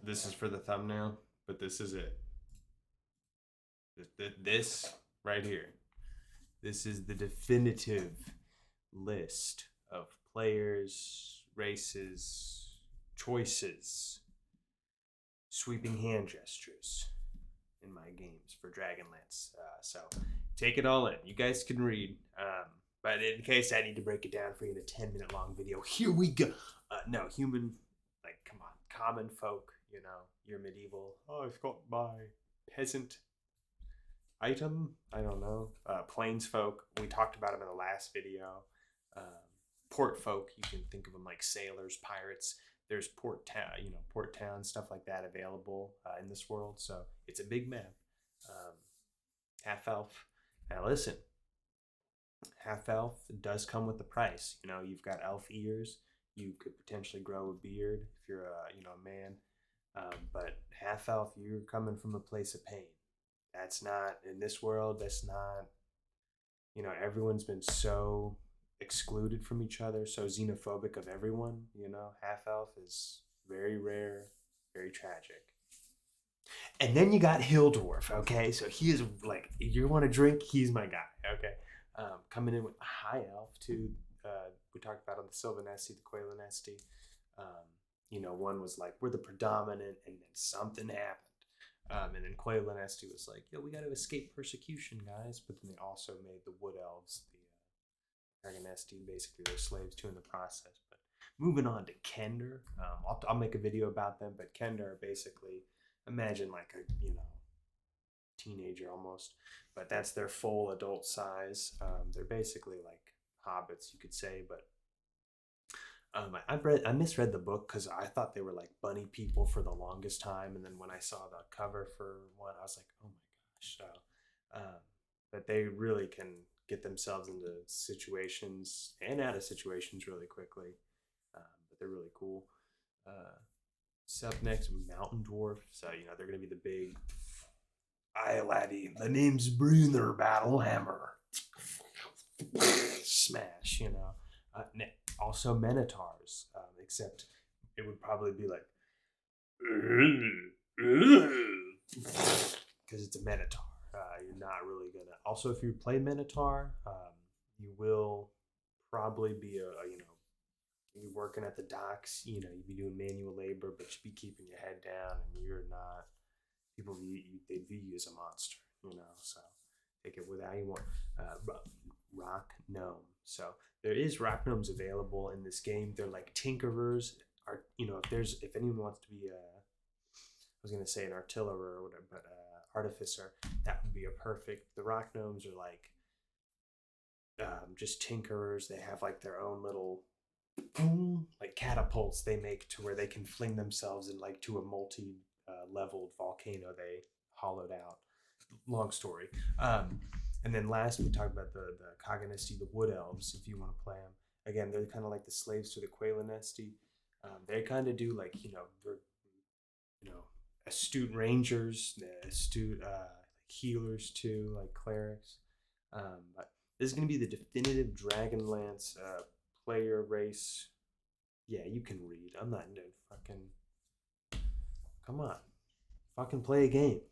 This is for the thumbnail, but this is it. This right here. This is the definitive list of players, races, choices, sweeping hand gestures in my games for Dragonlance. So take it all in. You guys can read. But in case I need to break it down for you in a 10-minute long video, here we go. No, human, like, come on, common folk, you know, your medieval. Oh, I've got my peasant item. I don't know. Plains folk. We talked about them in the last video. Port folk. You can think of them like sailors, pirates. There's port town, port town stuff like that available in this world. So it's a big map. Half elf. Now listen, half elf does come with the price. You know, you've got elf ears. You could potentially grow a beard if you're a man. But half elf, you're coming from a place of pain. That's not in this world. That's not. Everyone's been so excluded from each other, so xenophobic of everyone. Half elf is very rare, very tragic. And then you got Hill Dwarf, okay? So he is like, you want to drink, he's my guy, okay? Coming in with High Elf, too. We talked about on the Sylvanesti, the Qualinesti. One was like, we're the predominant, and then something happened. And then Qualinesti was like, we got to escape persecution, guys. But then they also made the Wood Elves, the Dragonesti, basically their slaves too in the process. But moving on to Kender, I'll make a video about them, but Kender are basically, imagine like a teenager almost, but that's their full adult size. They're basically like hobbits, you could say. But I misread the book because I thought they were like bunny people for the longest time, and then when I saw the cover for one, I was like, oh my gosh. So but they really can get themselves into situations and out of situations really quickly. But they're really cool. Up next, Mountain Dwarf. So they're gonna be the big. Aye, laddie, the name's Bruner Battlehammer. Smash, Also Minotaurs, except it would probably be like. Because it's a Minotaur. You're not really gonna. Also, if you play Minotaur, you will probably be you're working at the docks, you'd be doing manual labor, but you'd be keeping your head down, and you're not. People they view you as a monster, So take it with how you want. Rock gnome. So there is rock gnomes available in this game. They're like tinkerers. If anyone wants to be I was gonna say an artillerer or whatever, but artificer, that would be a perfect. The rock gnomes are like just tinkerers. They have like their own little like catapults they make to where they can fling themselves in like to a leveled volcano they hollowed out. Long story. And then last we talked about the Cognesti, the Wood Elves. If you want to play them, again, they're kind of like the slaves to the Qualinesti. They kind of do like astute rangers, astute healers too, like clerics. But this is gonna be the definitive Dragonlance player race. Yeah, you can read. I'm not into fucking. Come on, fucking play a game.